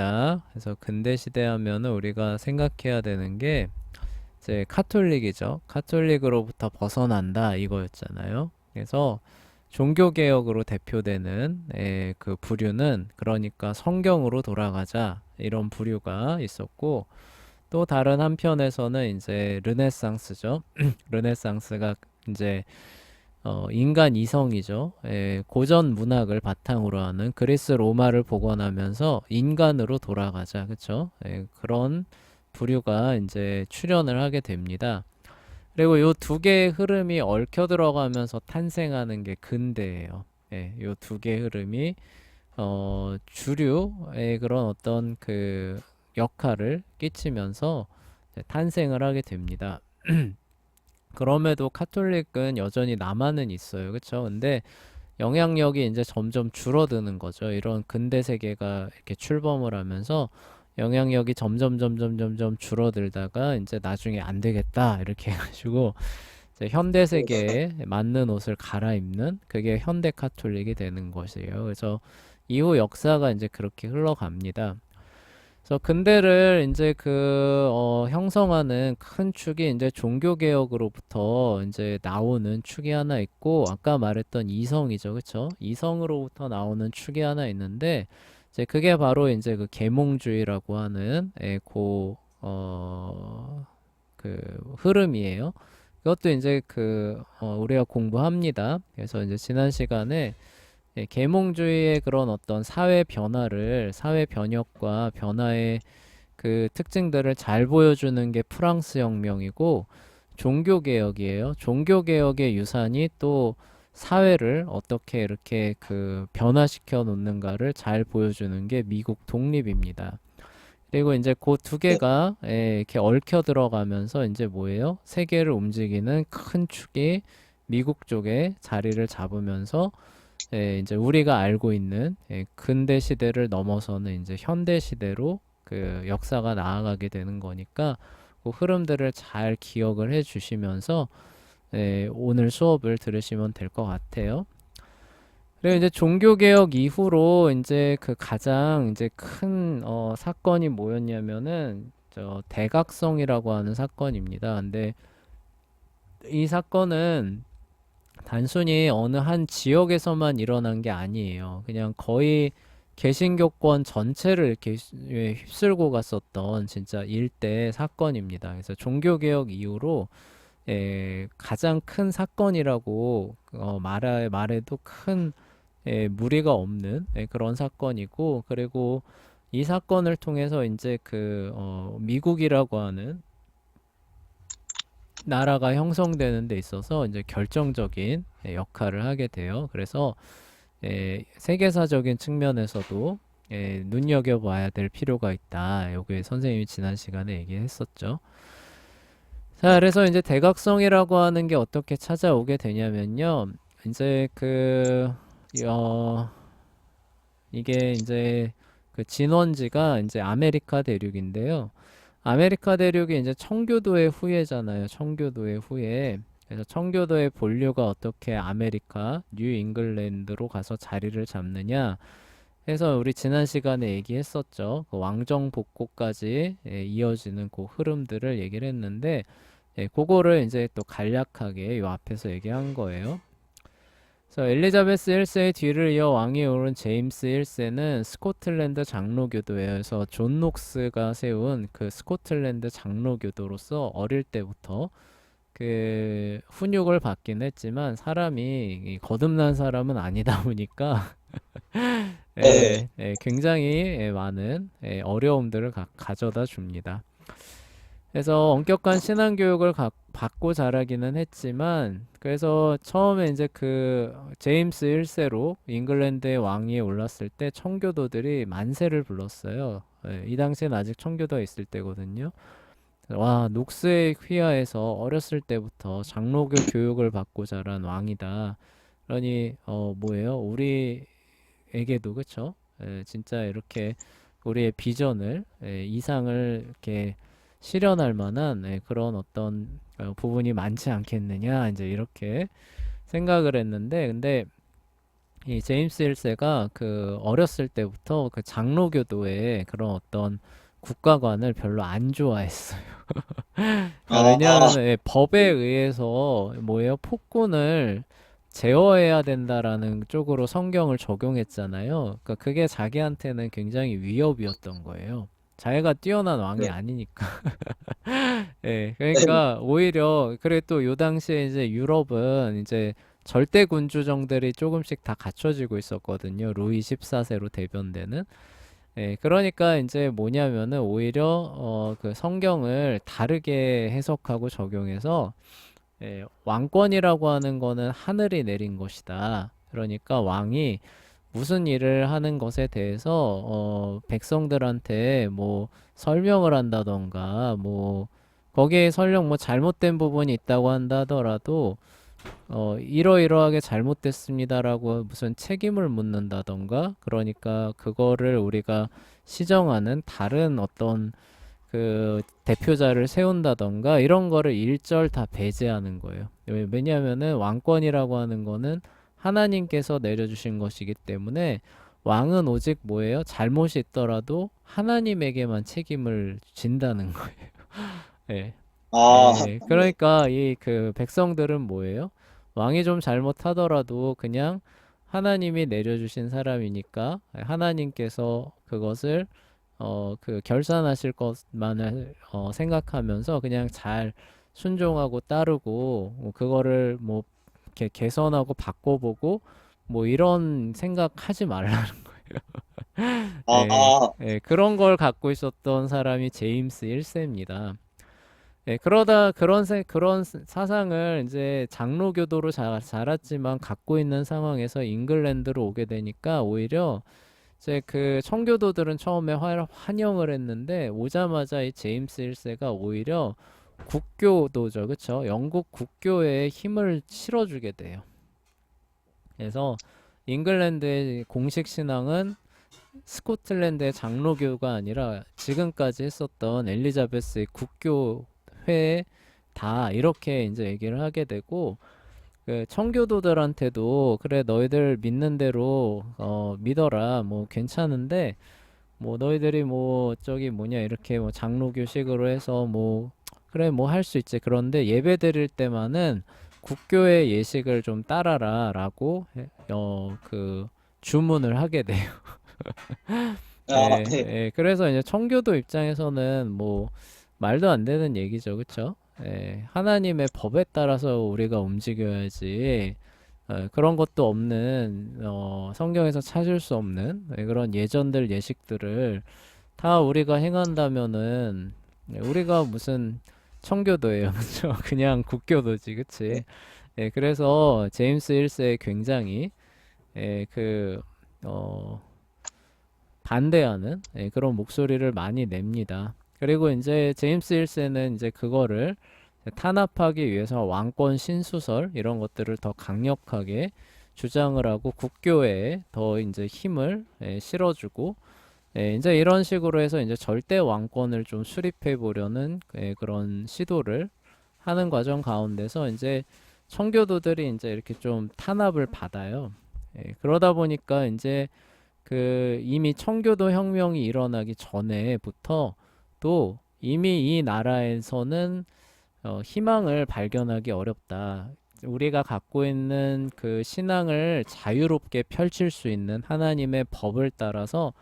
시대입니다. 그래서 근대 시대 하면은 우리가 생각해야 되는 게 이제 카톨릭이죠. 카톨릭으로부터 벗어난다 이거였잖아요. 그래서 종교 개혁으로 대표되는 그 부류는 그러니까 성경으로 돌아가자 이런 부류가 있었고, 또 다른 한편에서는 이제 르네상스죠. 르네상스가 이제 인간 이성이죠. 고전 문학을 바탕으로 하는 그리스 로마를 복원하면서 인간으로 돌아가자, 그쵸? 그런 부류가 이제 출현을 하게 됩니다. 그리고 요 두 개의 흐름이 얽혀 들어가면서 탄생하는 게 근대예요. 요 두 개의 흐름이 주류의 그런 어떤 그 역할을 끼치면서 이제 탄생을 하게 됩니다. 그럼에도 카톨릭은 여전히 남아는 있어요. 그쵸? 근데 영향력이 이제 점점 줄어드는 거죠. 이런 근대 세계가 이렇게 출범을 하면서 영향력이 점점 줄어들다가 이제 나중에 안 되겠다 이렇게 해가지고 이제 현대 세계에 맞는 옷을 갈아입는 그게 현대 카톨릭이 되는 것이에요. 그래서 이후 역사가 이제 그렇게 흘러갑니다. 그래서 근대를 이제 형성하는 큰 축이 이제 종교 개혁으로부터 이제 나오는 축이 하나 있고, 아까 말했던 이성이죠, 그쵸? 이성으로부터 나오는 축이 하나 있는데, 이제 그게 바로 이제 그 계몽주의라고 하는 그 흐름이에요. 그것도 이제 우리가 공부합니다. 그래서 이제 지난 시간에 계몽주의의 그런 어떤 사회 변화를, 사회 변혁과 변화의 그 특징들을 잘 보여주는 게 프랑스 혁명이고, 종교개혁이에요. 종교개혁의 유산이 또 사회를 어떻게 이렇게 그 변화시켜 놓는가를 잘 보여주는 게 미국 독립입니다. 그리고 이제 그 두 개가 이렇게 얽혀 들어가면서 이제 뭐예요? 세계를 움직이는 큰 축이 미국 쪽에 자리를 잡으면서 이제 우리가 알고 있는 근대 시대를 넘어서는 이제 현대 시대로 그 역사가 나아가게 되는 거니까 그 흐름들을 잘 기억을 해 주시면서 오늘 수업을 들으시면 될 것 같아요. 그리고 이제 종교개혁 이후로 이제 그 가장 이제 큰 사건이 뭐였냐면은 저 대각성이라고 하는 사건입니다. 근데 이 사건은 단순히 어느 한 지역에서만 일어난 게 아니에요. 그냥 거의 개신교권 전체를 이렇게 휩쓸고 갔었던 진짜 일대 사건입니다. 그래서 종교개혁 이후로 가장 큰 사건이라고 말해도 큰 무리가 없는 그런 사건이고, 그리고 이 사건을 통해서 이제 미국이라고 하는 나라가 형성되는 데 있어서 이제 결정적인 역할을 하게 돼요. 그래서 세계사적인 측면에서도 눈여겨봐야 될 필요가 있다. 요게 선생님이 지난 시간에 얘기했었죠. 자, 그래서 이제 대각성이라고 하는 게 어떻게 찾아오게 되냐면요. 이제 이게 이제 그 진원지가 이제 아메리카 대륙인데요. 아메리카 대륙이 이제 청교도의 후예잖아요. 청교도의 후예. 그래서 청교도의 본류가 어떻게 아메리카, 뉴 잉글랜드로 가서 자리를 잡느냐. 해서 우리 지난 시간에 얘기했었죠. 그 왕정 복고까지 이어지는 그 흐름들을 얘기를 했는데, 그거를 이제 또 간략하게 요 앞에서 얘기한 거예요. 그래서 엘리자베스 1세의 뒤를 이어 왕위에 오른 제임스 1세는 스코틀랜드 장로교도예요. 그래서 존 녹스가 세운 그 스코틀랜드 장로교도로서 어릴 때부터 그 훈육을 받긴 했지만 사람이 거듭난 사람은 아니다 보니까 네. 굉장히 많은 어려움들을 가져다 줍니다. 그래서 엄격한 신앙교육을 받고 자라기는 했지만, 그래서 처음에 이제 그 제임스 1세로 잉글랜드의 왕위에 올랐을 때 청교도들이 만세를 불렀어요. 이 당시엔 아직 청교도가 있을 때거든요. 와, 녹스의 휘하에서 어렸을 때부터 장로교 교육을 받고 자란 왕이다. 그러니 뭐예요? 우리에게도 그쵸? 진짜 이렇게 우리의 비전을 이상을 이렇게 실현할 만한 그런 어떤 부분이 많지 않겠느냐 이제 이렇게 생각을 했는데, 근데 이 제임스 1세가 그 어렸을 때부터 그 장로교도의 그런 어떤 국가관을 별로 안 좋아했어요. 그러니까 아, 왜냐하면 법에 의해서 뭐예요? 폭군을 제어해야 된다라는 쪽으로 성경을 적용했잖아요. 그러니까 그게 자기한테는 굉장히 위협이었던 거예요. 자기가 뛰어난 왕이 네. 아니니까. 예, 그러니까 오히려 그래 또 요 당시에 이제 유럽은 이제 절대 군주정들이 조금씩 다 갖춰지고 있었거든요. 루이 14세로 대변되는. 예, 그러니까 이제 뭐냐면은 오히려 그 성경을 다르게 해석하고 적용해서 왕권이라고 하는 거는 하늘이 내린 것이다. 그러니까 왕이 무슨 일을 하는 것에 대해서 백성들한테 뭐 설명을 한다던가 뭐 거기에 설령 뭐 잘못된 부분이 있다고 한다 하더라도 이러이러하게 잘못됐습니다라고 무슨 책임을 묻는다던가 그러니까 그거를 우리가 시정하는 다른 어떤 그 대표자를 세운다던가 이런 거를 일절 다 배제하는 거예요. 왜냐하면은 왕권이라고 하는 거는 하나님께서 내려주신 것이기 때문에 왕은 오직 뭐예요? 잘못이 있더라도 하나님에게만 책임을 진다는 거예요. 예. 아, 예. 네. 그러니까 이 그 백성들은 뭐예요? 왕이 좀 잘못하더라도 그냥 하나님이 내려주신 사람이니까 하나님께서 그것을 그 결산하실 것만을 생각하면서 그냥 잘 순종하고 따르고 뭐 그거를 뭐 이렇게 개선하고 바꿔보고 뭐 이런 생각하지 말라는 예, 아, 예, 그런 걸 갖고 있었던 사람이 제임스 1세입니다. 예, 그러다 그런 사상을 이제 장로교도로 자랐지만 갖고 있는 상황에서 잉글랜드로 오게 되니까 오히려 이제 그 청교도들은 처음에 환영을 했는데 오자마자 이 제임스 1세가 오히려 국교도죠, 그쵸? 영국 국교에 힘을 실어주게 돼요. 그래서 잉글랜드의 공식 신앙은 스코틀랜드의 장로교가 아니라 지금까지 했었던 엘리자베스의 국교회 다 이렇게 이제 얘기를 하게 되고 그 청교도들한테도 그래 너희들 믿는 대로 믿어라 뭐 괜찮은데 뭐 너희들이 뭐 저기 뭐냐 이렇게 뭐 장로교식으로 해서 뭐 그래 뭐 할 수 있지 그런데 예배 드릴 때만은 국교의 예식을 좀 따라라라고 그 주문을 하게 돼요. 아, 예, 네. 예, 그래서 이제 청교도 입장에서는 뭐 말도 안 되는 얘기죠, 그쵸? 예, 하나님의 법에 따라서 우리가 움직여야지. 그런 것도 없는 성경에서 찾을 수 없는 그런 예전들 예식들을 다 우리가 행한다면은 우리가 무슨 청교도예요, 그쵸? 그냥 국교도지, 네. 그치? 예, 그래서 제임스 1세 굉장히 그 어, 반대하는 그런 목소리를 많이 냅니다. 그리고 이제 제임스 1세는 이제 그거를 탄압하기 위해서 왕권 신수설 이런 것들을 더 강력하게 주장을 하고 국교에 더 이제 힘을 실어주고 이제 이런 식으로 해서 이제 절대 왕권을 좀 수립해 보려는 그런 시도를 하는 과정 가운데서 이제 청교도들이 이제 이렇게 좀 탄압을 받아요. 그러다 보니까 이제 그 이미 청교도 혁명이 일어나기 전에부터 또 이미 이 나라에서는 희망을 발견하기 어렵다. 우리가 갖고 있는 그 신앙을 자유롭게 펼칠 수 있는 하나님의 법을 따라서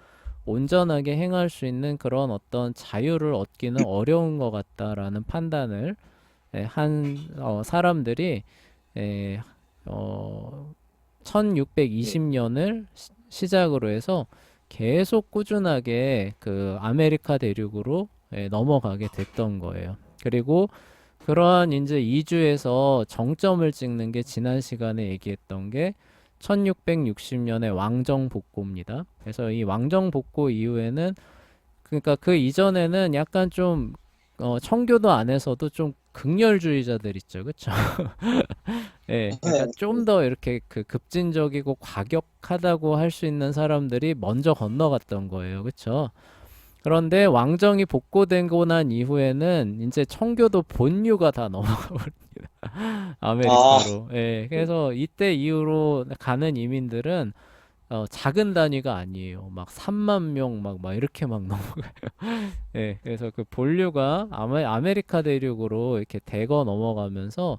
온전하게 행할 수 있는 그런 어떤 자유를 얻기는 어려운 것 같다라는 판단을 한 사람들이 에, 어, 네. 1620년을 시작으로 해서 계속 꾸준하게 그 아메리카 대륙으로 넘어가게 됐던 거예요. 그리고 그러한 이제 이주에서 정점을 찍는 게 지난 시간에 얘기했던 게 1660년의 왕정복고입니다. 그래서 이 왕정복고 이후에는 그러니까 그 이전에는 약간 좀 청교도 안에서도 좀 극렬주의자들 있죠, 그렇죠? 예, 그러니까 네. 좀 더 이렇게 그 급진적이고 과격하다고 할 수 있는 사람들이 먼저 건너갔던 거예요, 그렇죠? 그런데 왕정이 복고되고 난 이후에는 이제 청교도 본류가 다 넘어가 버립니다. 아, 아메리카로. 예. 네. 그래서 이때 이후로 가는 이민들은 작은 단위가 아니에요. 막 3만 명 막 이렇게 막 넘어가요. 예. 그래서 그 본류가 아메리카 대륙으로 이렇게 대거 넘어가면서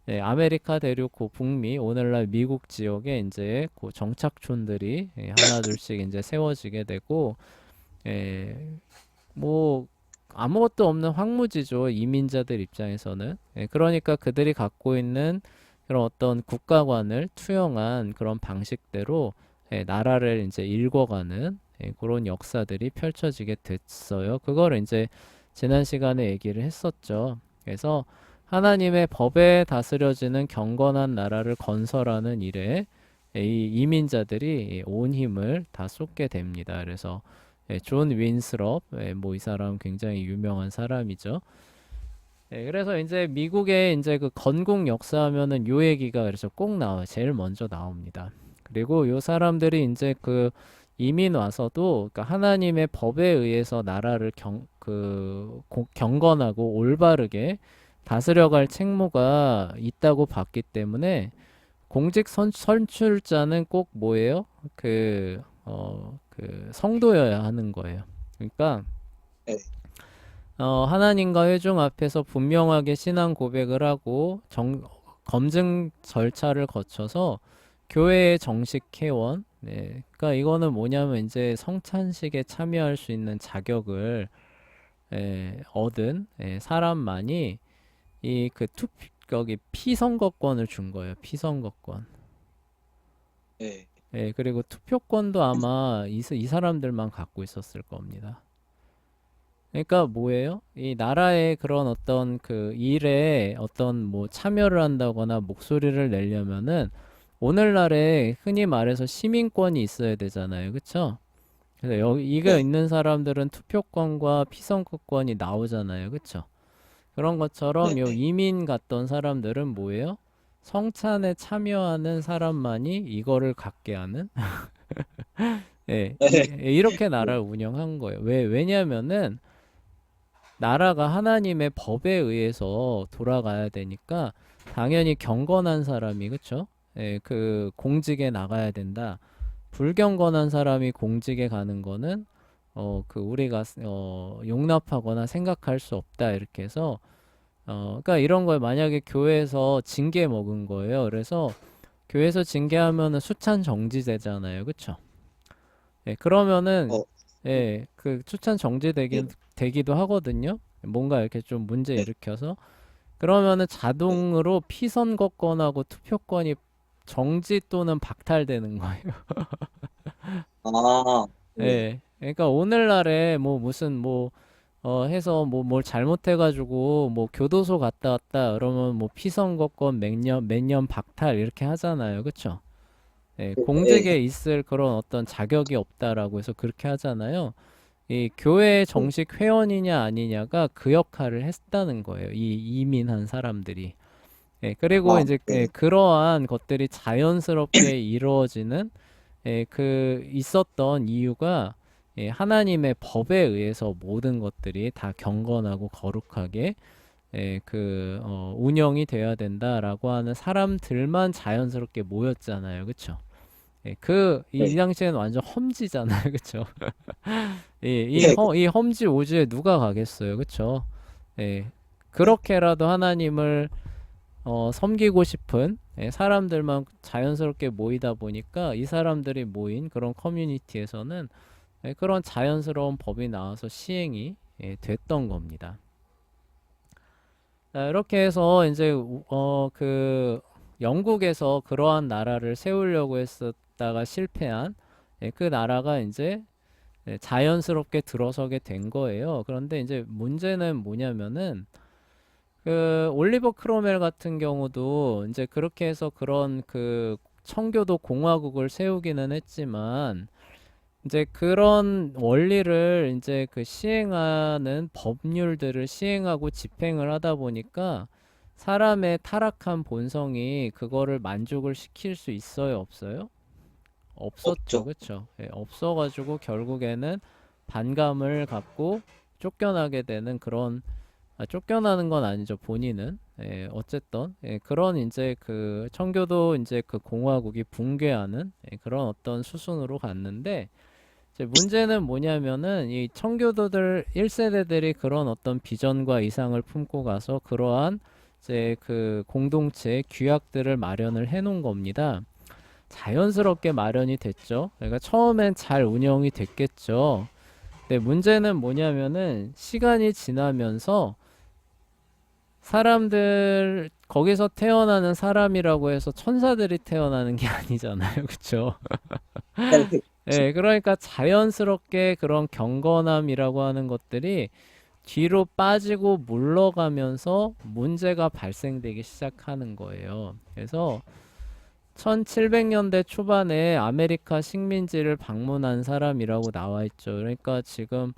예, 아메리카 대륙 그 북미 오늘날 미국 지역에 이제 그 정착촌들이 예, 하나둘씩 이제 세워지게 되고 예, 뭐 아무것도 없는 황무지죠. 이민자들 입장에서는. 예, 그러니까 그들이 갖고 있는 그런 어떤 국가관을 투영한 그런 방식대로 예, 나라를 이제 일궈가는 예, 그런 역사들이 펼쳐지게 됐어요. 그거를 이제 지난 시간에 얘기를 했었죠. 그래서 하나님의 법에 다스려지는 경건한 나라를 건설하는 일에 예, 이 이민자들이 온 힘을 다 쏟게 됩니다. 그래서 예, 존 윈스럽, 예, 뭐 이 사람 굉장히 유명한 사람이죠. 예, 그래서 이제 미국의 이제 그 건국 역사하면은 요 얘기가 그래서 꼭 나와요. 제일 먼저 나옵니다. 그리고 요 사람들이 이제 그 이민 와서도 그러니까 하나님의 법에 의해서 나라를 경건하고 올바르게 다스려갈 책무가 있다고 봤기 때문에 공직 선출자는 꼭 뭐예요? 그 성도여야 하는 거예요. 그러니까 네. 하나님과 회중 앞에서 분명하게 신앙 고백을 하고 검증 절차를 거쳐서 교회의 정식 회원. 네. 그러니까 이거는 뭐냐면 이제 성찬식에 참여할 수 있는 자격을 얻은 사람만이 이 그 거기 피선거권을 준 거예요. 피선거권. 네. 예, 그리고 투표권도 아마 이 사람들만 갖고 있었을 겁니다. 그러니까 뭐예요? 이 나라의 그런 어떤 그 일에 어떤 뭐 참여를 한다거나 목소리를 내려면은 오늘날에 흔히 말해서 시민권이 있어야 되잖아요. 그쵸? 그래서 이거 네. 있는 사람들은 투표권과 피선거권이 나오잖아요. 그쵸? 그런 것처럼 요 네. 이민 갔던 사람들은 뭐예요? 성찬에 참여하는 사람만이 이거를 갖게 하는 예, 네. 이렇게 네. 나라를 운영한 거예요. 왜냐면은 나라가 하나님의 법에 의해서 돌아가야 되니까 당연히 경건한 사람이 그쵸? 예, 그 공직에 나가야 된다. 불경건한 사람이 공직에 가는 거는 그 우리가 용납하거나 생각할 수 없다 이렇게 해서 그러니까 이런 걸 만약에 교회에서 징계 먹은 거예요. 그래서 교회에서 징계하면은 수찬 정지되잖아요. 그쵸? 예, 그러면은 어, 예, 그 추천 네. 되기도 하거든요. 뭔가 이렇게 좀 문제 네. 일으켜서 그러면은 네. 자동으로 피선거권하고 투표권이 정지 또는 박탈되는 거예요. 아, 네. 예. 그러니까 오늘날에 뭐 무슨 뭐 해서 뭐 뭘 잘못해가지고 뭐 교도소 갔다 왔다 그러면 뭐 피선거권 몇 년 박탈 이렇게 하잖아요. 그쵸? 예, 네. 공직에 있을 그런 어떤 자격이 없다라고 해서 그렇게 하잖아요. 이 교회 네. 정식 회원이냐 아니냐가 그 역할을 했다는 거예요. 이 이민한 사람들이. 예, 그리고 아, 이제 네. 그러한 것들이 자연스럽게 이루어지는 그 있었던 이유가 하나님의 법에 의해서 모든 것들이 다 경건하고 거룩하게 운영이 돼야 된다라고 하는 사람들만 자연스럽게 모였잖아요. 그쵸? 이 네. 당시에는 완전 험지잖아요. 그쵸? 네. 이 험지 오지에 누가 가겠어요. 그쵸? 예, 네. 그렇게라도 하나님을 섬기고 싶은 사람들만 자연스럽게 모이다 보니까 이 사람들이 모인 그런 커뮤니티에서는 그런 자연스러운 법이 나와서 시행이 됐던 겁니다. 자, 이렇게 해서 이제 그 영국에서 그러한 나라를 세우려고 했었다가 실패한 그 나라가 이제 자연스럽게 들어서게 된 거예요. 그런데 이제 문제는 뭐냐면은 그 올리버 크로멜 같은 경우도 이제 그렇게 해서 그런 그 청교도 공화국을 세우기는 했지만 이제 그런 원리를 이제 그 시행하는 법률들을 시행하고 집행을 하다 보니까 사람의 타락한 본성이 그거를 만족을 시킬 수 있어요, 없어요? 없었죠, 없죠. 그쵸? 없어가지고 결국에는 반감을 갖고 쫓겨나게 되는 그런, 쫓겨나는 건 아니죠, 본인은. 예, 어쨌든 예, 그런 이제 그 청교도 이제 그 공화국이 붕괴하는 예, 그런 어떤 수순으로 갔는데, 이제 문제는 뭐냐면은 이 청교도들 1세대들이 그런 어떤 비전과 이상을 품고 가서 그러한 이제 그 공동체 규약들을 마련을 해 놓은 겁니다. 자연스럽게 마련이 됐죠. 그러니까 처음엔 잘 운영이 됐겠죠. 근데 문제는 뭐냐면은 시간이 지나면서 사람들 거기서 태어나는 사람이라고 해서 천사들이 태어나는 게 아니잖아요. 그쵸? 네, 네, 예, 그러니까 자연스럽게 그런 경건함이라고 하는 것들이 뒤로 빠지고 물러가면서 문제가 발생되기 시작하는 거예요. 그래서 1700년대 초반에 아메리카 식민지를 방문한 사람이라고 나와 있죠. 그러니까 지금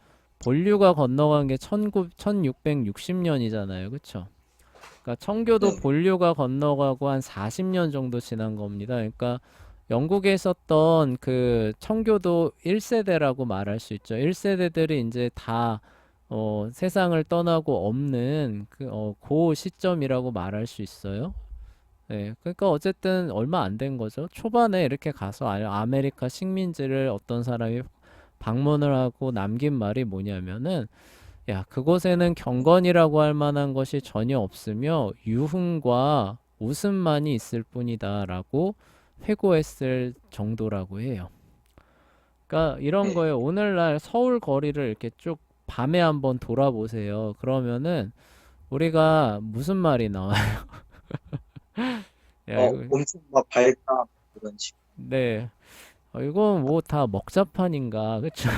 본류가 건너간 게 1660년이잖아요. 그쵸? 그러니까 청교도 네, 본류가 건너가고 한 40년 정도 지난 겁니다. 그러니까 영국에 있었던 그 청교도 1세대라고 말할 수 있죠. 1세대들이 이제 다 세상을 떠나고 없는 그 시점이라고 말할 수 있어요. 네, 그러니까 어쨌든 얼마 안 된 거죠. 초반에 이렇게 가서 아메리카 식민지를 어떤 사람이 방문을 하고 남긴 말이 뭐냐면은, 야, 그곳에는 경건이라고 할 만한 것이 전혀 없으며 유흥과 웃음만이 있을 뿐이다라고 회고했을 정도라고 해요. 그러니까 이런 네. 거예요. 오늘날 서울 거리를 이렇게 쭉 밤에 한번 돌아보세요. 그러면은 우리가 무슨 말이 나와요? 야, 이거 엄청 막 밝다 그런 식. 네. 이건 뭐 다 먹자판인가, 그쵸?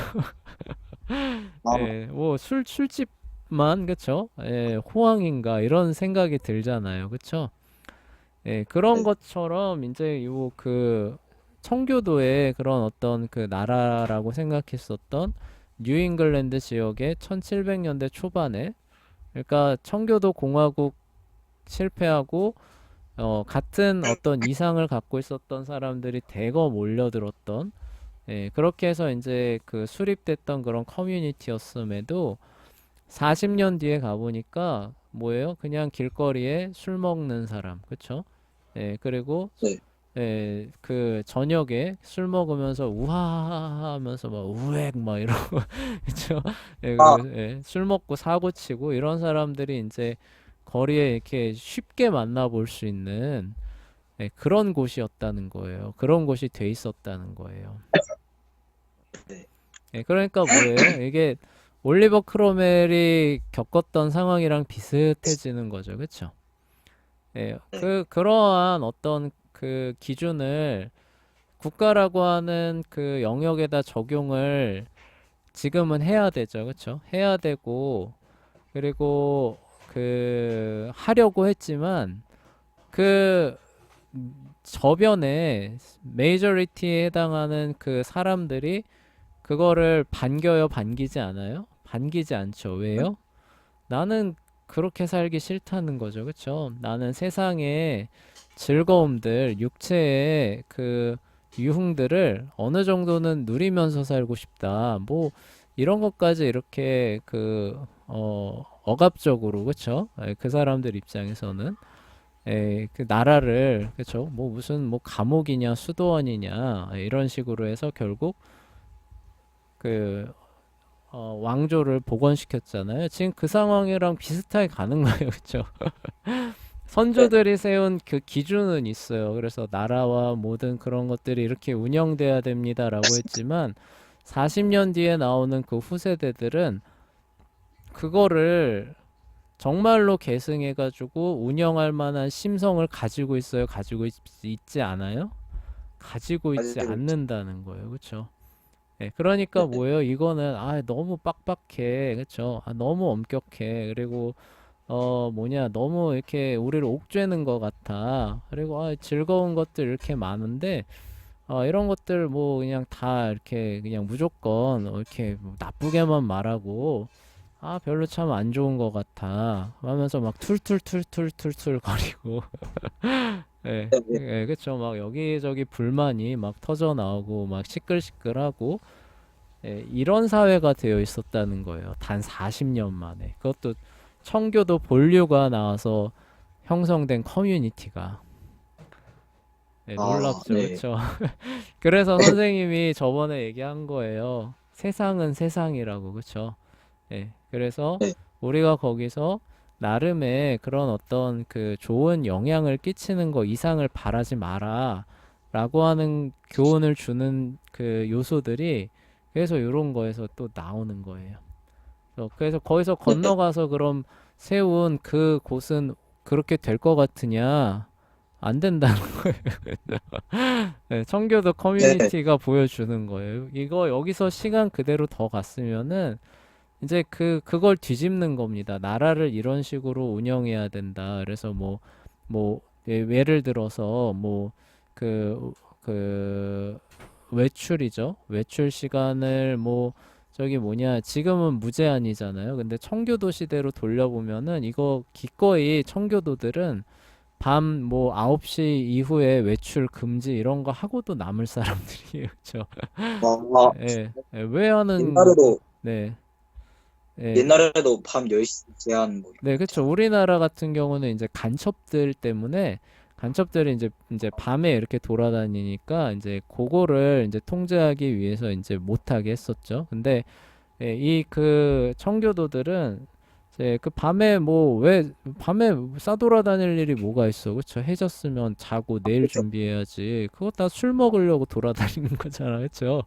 아, 예, 뭐 술집만, 그쵸? 예, 호황인가, 이런 생각이 들잖아요, 그쵸? 예, 그런 네, 것처럼 이제 요 그 청교도의 그런 어떤 그 나라라고 생각했었던 뉴잉글랜드 지역의 1700년대 초반에, 그러니까 청교도 공화국 실패하고 같은 어떤 이상을 갖고 있었던 사람들이 대거 몰려들었던, 예, 그렇게 해서 이제 그 수립됐던 그런 커뮤니티였음에도 40년 뒤에 가보니까 뭐예요? 그냥 길거리에 술 먹는 사람, 그쵸? 예, 그리고 네. 예, 그 저녁에 술 먹으면서 우하하하 하면서 막 우웩 막 이러고 그쵸? 예, 아, 그리고 예, 술 먹고 사고 치고 이런 사람들이 이제 거리에 이렇게 쉽게 만나볼 수 있는 예, 그런 곳이었다는 거예요. 그런 곳이 돼 있었다는 거예요. 네, 예, 그러니까 뭐예요? 이게 올리버 크로멜이 겪었던 상황이랑 비슷해지는 거죠. 그쵸? 예, 네, 그러한 어떤 그 기준을 국가라고 하는 그 영역에다 적용을 지금은 해야 되죠. 그쵸? 해야 되고, 그리고 하려고 했지만, 그 저변에 메이저리티에 해당하는 그 사람들이 그거를 반겨요, 반기지 않아요? 반기지 않죠. 왜요? 나는 그렇게 살기 싫다는 거죠. 그쵸? 나는 세상의 즐거움들, 육체의 그 유흥들을 어느 정도는 누리면서 살고 싶다. 뭐, 이런 것까지 이렇게 억압적으로, 그쵸? 예, 그 사람들 입장에서는. 그 나라를, 그쵸? 뭐 무슨 뭐 감옥이냐, 수도원이냐, 이런 식으로 해서 결국 그 왕조를 복원시켰잖아요. 지금 그 상황이랑 비슷하게 가는 거예요. 그쵸? 네, 선조들이 세운 그 기준은 있어요. 그래서 나라와 모든 그런 것들이 이렇게 운영돼야 됩니다라고 했지만 40년 뒤에 나오는 그 후세대들은 그거를 정말로 계승해가지고 운영할 만한 심성을 가지고 있어요? 있지 않아요? 가지고 있지 가지고 있죠. 않는다는 거예요. 그쵸? 네, 그러니까 네, 뭐예요? 이거는 너무 빡빡해, 그렇죠? 너무 엄격해. 그리고 너무 이렇게 우리를 옥죄는 것 같아. 그리고 즐거운 것들 이렇게 많은데 이런 것들 뭐 그냥 다 이렇게 그냥 무조건 이렇게 뭐 나쁘게만 말하고 별로 참 안 좋은 것 같아 하면서 막 툴툴툴툴툴툴 거리고 예, 네, 네, 그쵸. 막 여기저기 불만이 막 터져 나오고 막 시끌시끌하고 이런 사회가 되어 있었다는 거예요. 단 40년 만에. 그것도 청교도 본류가 나와서 형성된 커뮤니티가. 아, 놀랍죠, 네. 그쵸? 그래서 선생님이 저번에 얘기한 거예요. 세상은 세상이라고, 그쵸? 그래서 네. 우리가 거기서 나름의 그런 어떤 그 좋은 영향을 끼치는 거 이상을 바라지 마라. 라고 하는 교훈을 주는 그 요소들이 그래서 이런 거에서 또 나오는 거예요. 그래서 거기서 네. 건너가서 그럼 세운 그 곳은 그렇게 될 것 같으냐? 안 된다는 청교도 네. 커뮤니티가 보여주는 거예요. 이거 여기서 시간 그대로 더 갔으면은 이제 그걸 뒤집는 겁니다. 나라를 이런 식으로 운영해야 된다. 그래서 예를 들어서 그 외출이죠. 외출 시간을 저기 뭐냐 지금은 무제한이잖아요. 근데 청교도 시대로 돌려보면은 이거 기꺼이 청교도들은 밤 9시 이후에 외출 금지 이런 거 하고도 남을 사람들이에요. 그렇죠? 아, 왜 하는 옛날에도, 네. 예. 옛날에도 밤 10시 제한 뭐 네, 이렇게 그렇죠. 우리나라 같은 경우는 이제 간첩들 때문에 간첩들이 이제 밤에 이렇게 돌아다니니까 이제 그거를 이제 통제하기 위해서 이제 못하게 했었죠. 근데 이 그 청교도들은 이제 그 밤에 왜 밤에 싸돌아다닐 일이 뭐가 있어, 그쵸? 해졌으면 자고 내일 그렇죠. 준비해야지. 그거 다 술 먹으려고 돌아다니는 거잖아, 그쵸?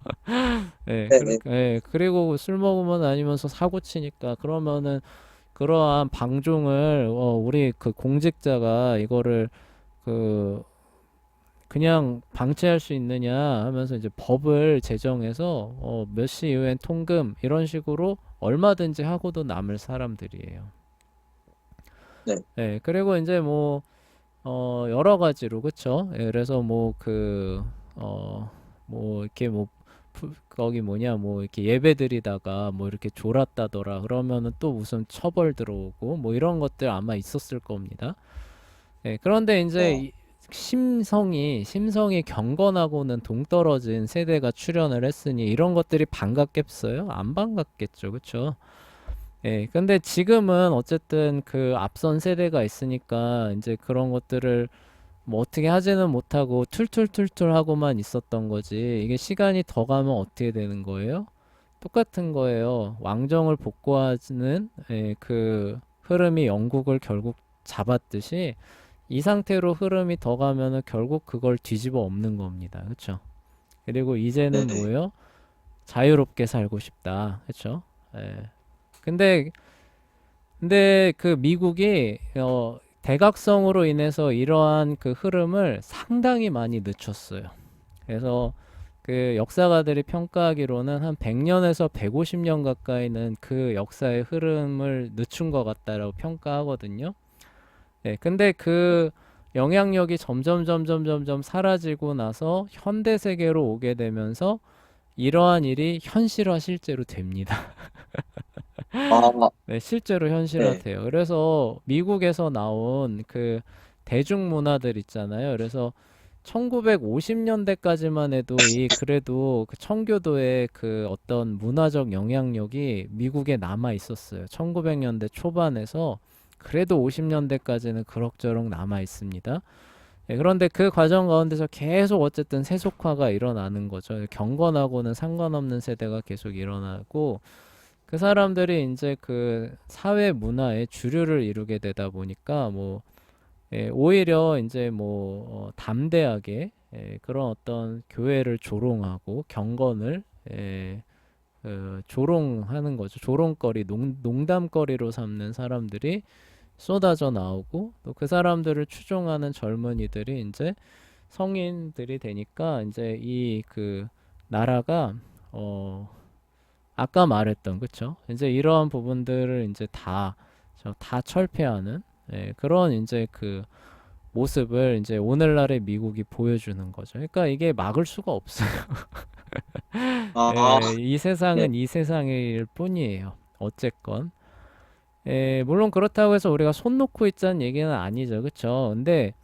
네네. 그리고 술 먹으면 다니면서 사고 치니까 그러면은 그러한 방종을 우리 그 공직자가 이거를 그 그냥 방치할 수 있느냐 하면서 이제 법을 제정해서 몇 시 이후엔 통금 이런 식으로 얼마든지 하고도 남을 사람들이에요. 네. 그리고 이제 여러 가지로 그쵸? 그래서 이렇게 거기 뭐냐 이렇게 예배 드리다가 이렇게 졸았다더라 그러면은 또 무슨 처벌 들어오고 이런 것들 아마 있었을 겁니다. 그런데 이제 어, 이 심성이 경건하고는 동떨어진 세대가 출현을 했으니 이런 것들이 반갑겠어요? 안 반갑겠죠, 그쵸? 근데 지금은 어쨌든 그 앞선 세대가 있으니까 이제 그런 것들을 어떻게 하지는 못하고 툴툴툴툴 하고만 있었던 거지. 이게 시간이 더 가면 어떻게 되는 거예요? 똑같은 거예요. 왕정을 복구하는 그 흐름이 영국을 결국 잡았듯이 이 상태로 흐름이 더 가면은 결국 그걸 뒤집어 엎는 겁니다. 그렇죠? 그리고 이제는 네네. 뭐예요? 자유롭게 살고 싶다. 그렇죠? 예. 근데 그 미국이 대각성으로 인해서 이러한 그 흐름을 상당히 많이 늦췄어요. 그래서 그 역사가들이 평가하기로는 한 100년에서 150년 가까이는 그 역사의 흐름을 늦춘 것 같다라고 평가하거든요. 근데 그 영향력이 점점 사라지고 나서 현대 세계로 오게 되면서 이러한 일이 현실화 실제로 됩니다. 아, 실제로 네. 현실화돼요. 그래서 미국에서 나온 그 대중문화들 있잖아요. 그래서 1950년대까지만 해도 그래도 그 청교도의 그 어떤 문화적 영향력이 미국에 남아 있었어요. 1900년대 초반에서 그래도 50년대까지는 그럭저럭 남아 있습니다. 그런데 그 과정 가운데서 계속 어쨌든 세속화가 일어나는 거죠. 경건하고는 상관없는 세대가 계속 일어나고 그 사람들이 이제 그 사회 문화의 주류를 이루게 되다 보니까 오히려 이제 담대하게 그런 어떤 교회를 조롱하고 경건을 조롱하는 거죠. 조롱거리, 농담거리로 삼는 사람들이 쏟아져 나오고 또 그 사람들을 추종하는 젊은이들이 이제 성인들이 되니까 이제 이 그 나라가 어 아까 말했던 그쵸? 이제 이러한 부분들을 이제 다 철폐하는 그런 이제 그 모습을 이제 오늘날의 미국이 보여주는 거죠. 그러니까 이게 막을 수가 없어요. 아, 이 네. 세상은 이 세상일 뿐이에요. 어쨌건. 물론 그렇다고 해서 우리가 손 놓고 있자는 얘기는 아니죠. 그쵸? 근데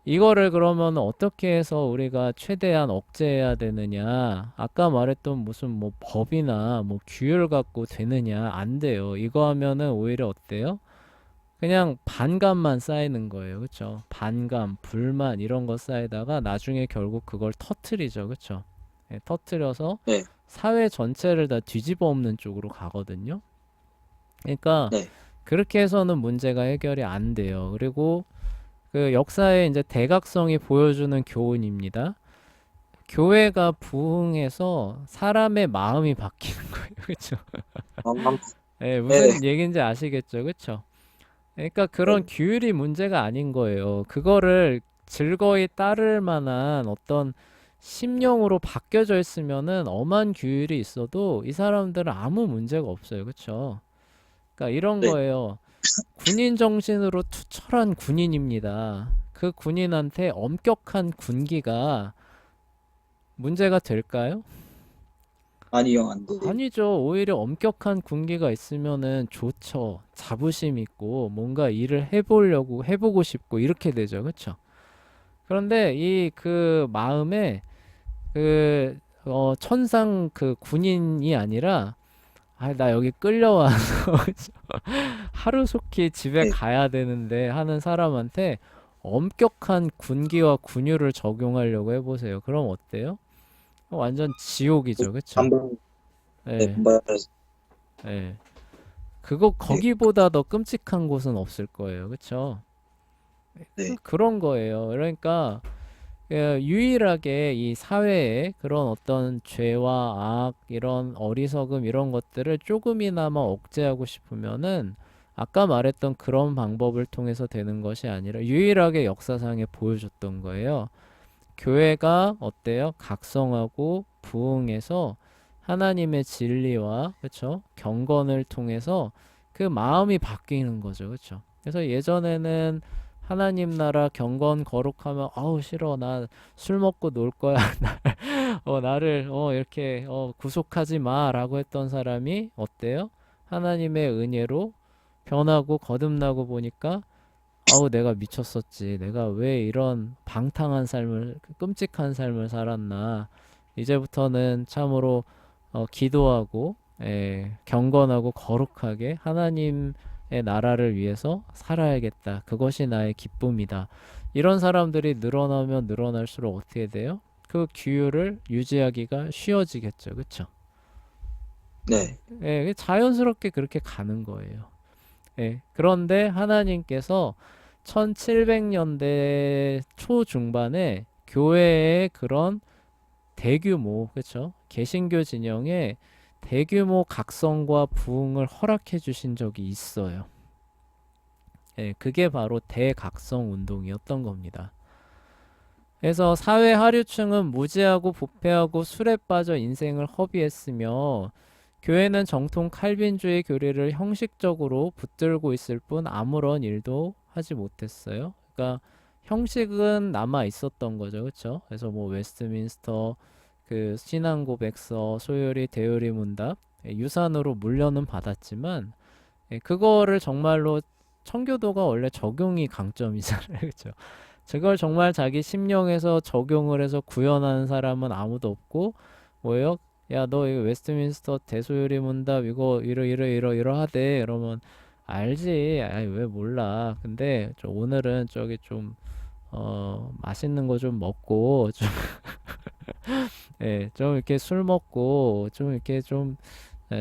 이거를 그러면 어떻게 해서 우리가 최대한 억제해야 되느냐? 아까 말했던 무슨 뭐 법이나 뭐 규율 갖고 되느냐? 안 돼요. 이거 하면은 오히려 어때요? 그냥 반감만 쌓이는 거예요. 그쵸? 반감, 불만 이런 거 쌓이다가 나중에 결국 그걸 터트리죠. 그쵸? 예, 터트려서 네, 사회 전체를 다 뒤집어 엎는 쪽으로 가거든요. 그러니까 네, 그렇게 해서는 문제가 해결이 안 돼요. 그리고 그 역사의 이제 대각성이 보여주는 교훈입니다. 교회가 부흥해서 사람의 마음이 바뀌는 거예요. 그렇죠? 아, 예, 네, 무슨 얘기인지 아시겠죠? 그렇죠? 그러니까 그런 네, 규율이 문제가 아닌 거예요. 그거를 즐거이 따를 만한 어떤 심령으로 바뀌어져 있으면은 엄한 규율이 있어도 이 사람들은 아무 문제가 없어요. 그렇죠? 그러니까 이런 네. 거예요. 군인 정신으로 투철한 군인입니다. 그 군인한테 엄격한 군기가 문제가 될까요? 아니요, 안 돼요. 아니죠. 오히려 엄격한 군기가 있으면은 좋죠. 자부심 있고 뭔가 일을 해보려고 해보고 싶고 이렇게 되죠. 그렇죠? 그런데 이 그 마음에 그 천상 그 군인이 아니라 아, 나 여기 끌려와서 하루속히 집에 네. 가야 되는데 하는 사람한테 엄격한 군기와 군율을 적용하려고 해보세요. 그럼 어때요? 완전 지옥이죠. 그쵸? 한번, 네, 예, 말해서, 예. 그거 네, 거기보다 더 끔찍한 곳은 없을 거예요. 그쵸? 네, 그런 거예요. 그러니까 유일하게 이 사회에 그런 어떤 죄와 악, 이런 어리석음 이런 것들을 조금이나마 억제하고 싶으면은 아까 말했던 그런 방법을 통해서 되는 것이 아니라 유일하게 역사상에 보여줬던 거예요. 교회가 어때요? 각성하고 부흥해서 하나님의 진리와 그쵸? 경건을 통해서 그 마음이 바뀌는 거죠. 그쵸? 그래서 예전에는 하나님 나라 경건 거룩하면 아우 싫어 나 술 먹고 놀 거야 나를 이렇게 구속하지 마라고 했던 사람이 어때요? 하나님의 은혜로 변하고 거듭나고 보니까 아우 내가 미쳤었지. 내가 왜 이런 방탕한 삶을 끔찍한 삶을 살았나. 이제부터는 참으로 기도하고 경건하고 거룩하게 하나님의 나라를 위해서 살아야겠다. 그것이 나의 기쁨이다. 이런 사람들이 늘어나면 늘어날수록 어떻게 돼요? 그 규율을 유지하기가 쉬워지겠죠. 그쵸? 네, 자연스럽게 그렇게 가는 거예요. 그런데 하나님께서 1700년대 초중반에 교회의 그런 대규모, 그렇죠? 개신교 진영에 대규모 각성과 부흥을 허락해 주신 적이 있어요. 그게 바로 대각성 운동이었던 겁니다. 그래서 사회 하류층은 무지하고 부패하고 술에 빠져 인생을 허비했으며 교회는 정통 칼빈주의 교리를 형식적으로 붙들고 있을 뿐 아무런 일도 하지 못했어요. 그러니까 형식은 남아 있었던 거죠. 그렇죠? 그래서 뭐 웨스트민스터 그 신앙 고백서, 소요리 대요리 문답 유산으로 물려는 받았지만 그거를 정말로 청교도가 원래 적용이 강점이잖아요. 그렇죠? 저걸 정말 자기 심령에서 적용을 해서 구현하는 사람은 아무도 없고 뭐예요? 야, 너 이거 웨스트민스터 대소요리 문답 이거 이러하대. 그러면 알지. 아이, 왜 몰라. 근데 오늘은 저기 좀 맛있는 거 좀 먹고 좀 좀 이렇게 술 먹고 좀 이렇게 좀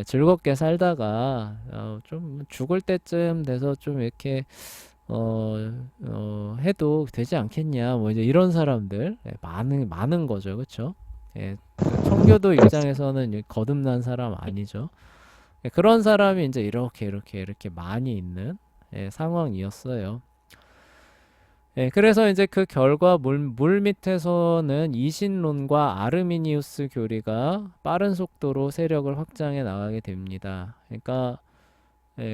즐겁게 살다가 좀 죽을 때쯤 돼서 좀 이렇게 해도 되지 않겠냐, 뭐 이제 이런 사람들 많은 거죠, 그렇죠? 그 청교도 입장에서는 거듭난 사람 아니죠. 그런 사람이 이제 이렇게 많이 있는 상황이었어요. 그래서 이제 그 결과 물 밑에서는 이신론과 아르미니우스 교리가 빠른 속도로 세력을 확장해 나가게 됩니다. 그러니까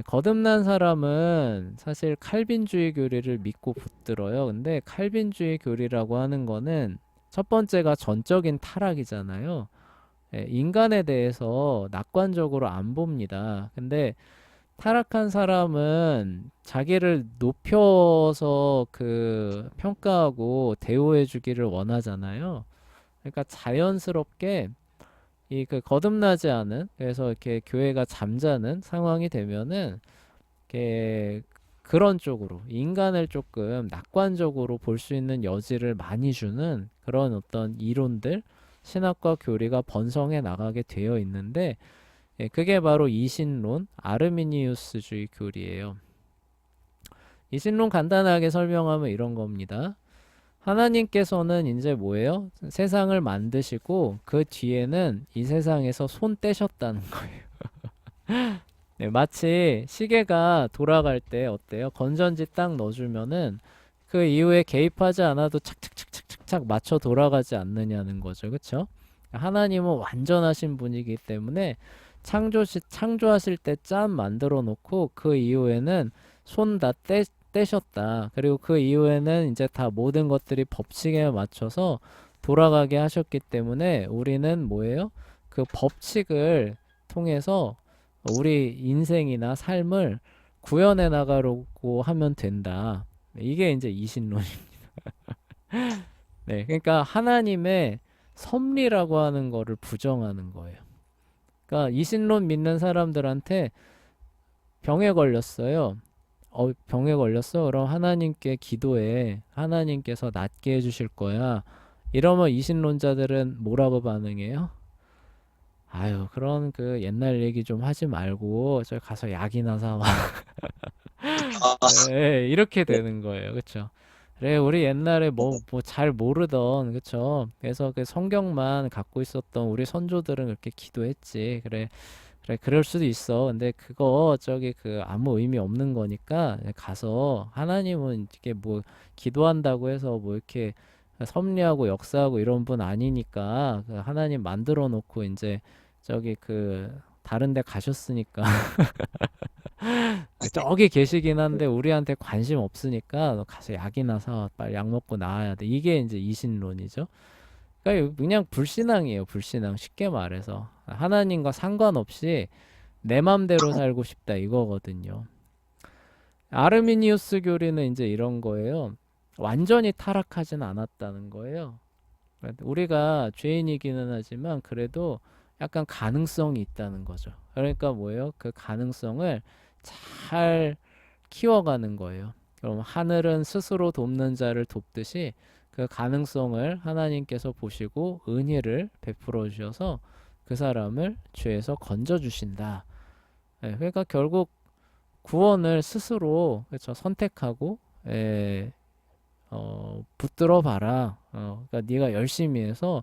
거듭난 사람은 사실 칼빈주의 교리를 믿고 붙들어요. 근데 칼빈주의 교리라고 하는 거는 첫 번째가 전적인 타락이잖아요. 인간에 대해서 낙관적으로 안 봅니다. 근데 타락한 사람은 자기를 높여서 그 평가하고 대우해 주기를 원하잖아요. 그러니까 자연스럽게 이 그 거듭나지 않은, 그래서 이렇게 교회가 잠자는 상황이 되면은 이렇게 그런 쪽으로 인간을 조금 낙관적으로 볼 수 있는 여지를 많이 주는 그런 어떤 이론들, 신학과 교리가 번성해 나가게 되어 있는데, 예, 그게 바로 이신론, 아르미니우스주의 교리예요. 이신론 간단하게 설명하면 이런 겁니다. 하나님께서는 이제 뭐예요? 세상을 만드시고 그 뒤에는 이 세상에서 손 떼셨다는 거예요. 네, 마치 시계가 돌아갈 때 어때요? 건전지 딱 넣어주면은 그 이후에 개입하지 않아도 착착착착착착 맞춰 돌아가지 않느냐는 거죠. 그쵸? 하나님은 완전하신 분이기 때문에 창조하실 때 짠 만들어 놓고 그 이후에는 손 다 떼셨다. 그리고 그 이후에는 이제 다 모든 것들이 법칙에 맞춰서 돌아가게 하셨기 때문에 우리는 뭐예요? 그 법칙을 통해서 우리 인생이나 삶을 구현해 나가려고 하면 된다. 이게 이제 이신론입니다. 네, 그러니까 하나님의 섭리라고 하는 거를 부정하는 거예요. 그러니까 이신론 믿는 사람들한테 병에 걸렸어요. 병에 걸렸어? 그럼 하나님께 기도해. 하나님께서 낫게 해주실 거야. 이러면 이신론자들은 뭐라고 반응해요? 아유, 그런 그 옛날 얘기 좀 하지 말고 저 가서 약이나 사와. 아, 예, 이렇게 네, 되는 거예요. 그쵸? 그래, 우리 옛날에 뭐 잘 모르던, 그쵸? 그래서 그 성경만 갖고 있었던 우리 선조들은 그렇게 기도했지. 그래, 그래, 그럴 수도 있어. 근데 그거 저기 그 아무 의미 없는 거니까 가서 하나님은 이게 뭐 기도한다고 해서 뭐 이렇게 섭리하고 역사하고 이런 분 아니니까 그 하나님 만들어 놓고 이제 저기 그 다른 데 가셨으니까 저기 계시긴 한데 우리한테 관심 없으니까 너 가서 약이나 사 빨리 약 먹고 나와야 돼. 이게 이제 이신론이죠. 그러니까 그냥 불신앙이에요. 불신앙. 쉽게 말해서 하나님과 상관없이 내 맘대로 살고 싶다 이거거든요. 아르미니우스 교리는 이제 이런 거예요. 완전히 타락하진 않았다는 거예요. 우리가 죄인이기는 하지만 그래도 약간 가능성이 있다는 거죠. 그러니까 뭐예요? 그 가능성을 잘 키워가는 거예요. 그럼 하늘은 스스로 돕는 자를 돕듯이 그 가능성을 하나님께서 보시고 은혜를 베풀어 주셔서 그 사람을 죄에서 건져 주신다. 예, 그러니까 결국 구원을 스스로 그렇죠, 선택하고 예, 붙들어 봐라. 그러니까 네가 열심히 해서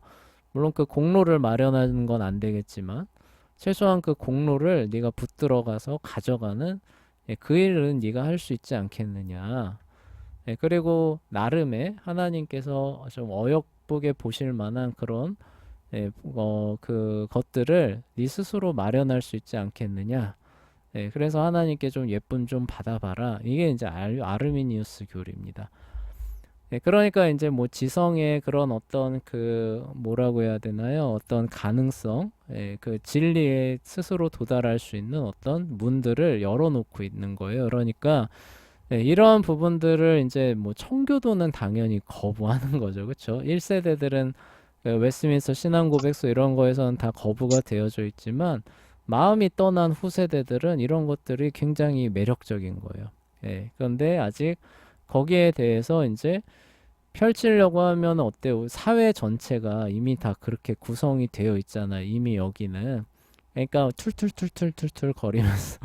물론 그 공로를 마련하는 건 안 되겠지만 최소한 그 공로를 네가 붙들어 가서 가져가는 예, 그 일은 네가 할 수 있지 않겠느냐. 예, 그리고 나름의 하나님께서 좀 어여쁘게 보실 만한 그런 예, 그 것들을 네 스스로 마련할 수 있지 않겠느냐. 예, 그래서 하나님께 좀 예쁨 좀 받아봐라. 이게 이제 아르미니우스 교리입니다. 예, 그러니까 이제 뭐 지성의 그런 어떤 그 뭐라고 해야 되나요? 어떤 가능성, 예, 그 진리에 스스로 도달할 수 있는 어떤 문들을 열어놓고 있는 거예요. 그러니까 예, 이러한 부분들을 이제 뭐 청교도는 당연히 거부하는 거죠. 그렇죠? 1세대들은 그 웨스트민스터 신앙고백서 이런 거에서는 다 거부가 되어져 있지만 마음이 떠난 후세대들은 이런 것들이 굉장히 매력적인 거예요. 예, 그런데 아직 거기에 대해서 이제 펼치려고 하면 어때요? 사회 전체가 이미 다 그렇게 구성이 되어 있잖아요. 이미 여기는. 그러니까 툴툴툴툴툴툴 거리면서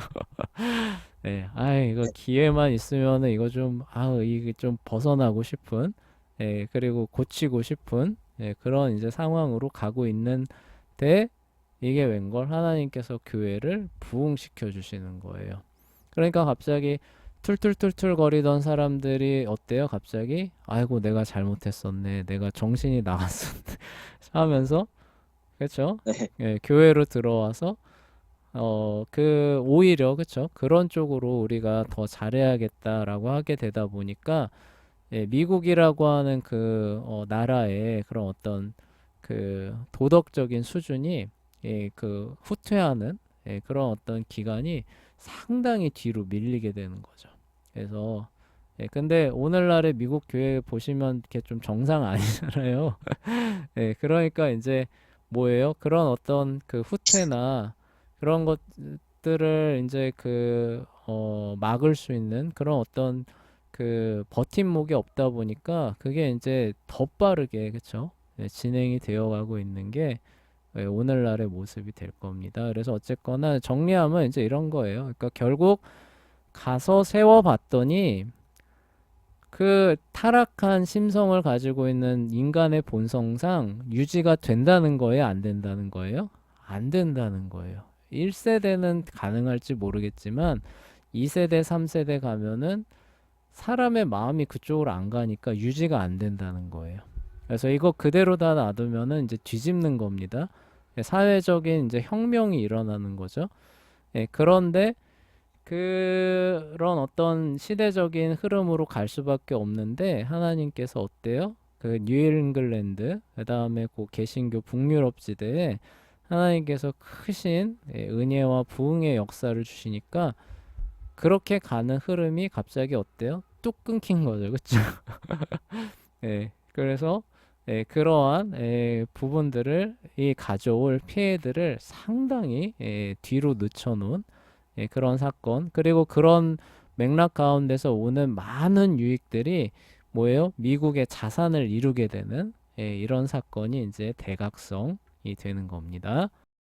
네, 아 이거 기회만 있으면은 이거 좀 이게 좀 벗어나고 싶은 예, 그리고 고치고 싶은 예, 그런 이제 상황으로 가고 있는데 이게 웬걸 하나님께서 교회를 부흥시켜 주시는 거예요. 그러니까 갑자기 툴툴툴툴 거리던 사람들이 어때요? 갑자기 아이고 내가 잘못했었네. 내가 정신이 나갔었네. 하면서 그렇죠? 네, 예, 교회로 들어와서 그 오히려 그쵸? 그런 쪽으로 우리가 더 잘해야겠다라고 하게 되다 보니까 예, 미국이라고 하는 그 나라의 그런 어떤 그 도덕적인 수준이 예, 그 후퇴하는 그런 어떤 기간이 상당히 뒤로 밀리게 되는 거죠. 그래서 근데 오늘날의 미국 교회 보시면 이렇게 좀 정상 아니잖아요. 그러니까 이제 뭐예요? 그런 어떤 그 후퇴나 그런 것들을 이제 막을 수 있는 그런 어떤 그 버팀목이 없다 보니까 그게 이제 더 빠르게 그쵸? 진행이 되어가고 있는 게 오늘날의 모습이 될 겁니다. 그래서 어쨌거나 정리하면 이제 이런 거예요. 그러니까 결국 가서 세워봤더니 그 타락한 심성을 가지고 있는 인간의 본성상 유지가 된다는 거예요? 안 된다는 거예요? 안 된다는 거예요. 1세대는 가능할지 모르겠지만 2세대, 3세대 가면은 사람의 마음이 그쪽으로 안 가니까 유지가 안 된다는 거예요. 그래서 이거 그대로 다 놔두면은 이제 뒤집는 겁니다. 사회적인 이제 혁명이 일어나는 거죠. 그런데 그런 어떤 시대적인 흐름으로 갈 수밖에 없는데 하나님께서 어때요? 그 뉴잉글랜드 그다음에 그 개신교 북유럽 지대에 하나님께서 크신 은혜와 부흥의 역사를 주시니까 그렇게 가는 흐름이 갑자기 어때요? 뚝 끊긴 거죠. 그렇죠? 그래서 그러한 부분들을 이 가져올 피해들을 상당히 뒤로 늦춰놓은 그런 사건 그리고 그런 맥락 가운데서 오는 많은 유익들이 뭐예요? 미국의 자산을 이루게 되는 이런 사건이 이제 대각성이 되는 겁니다.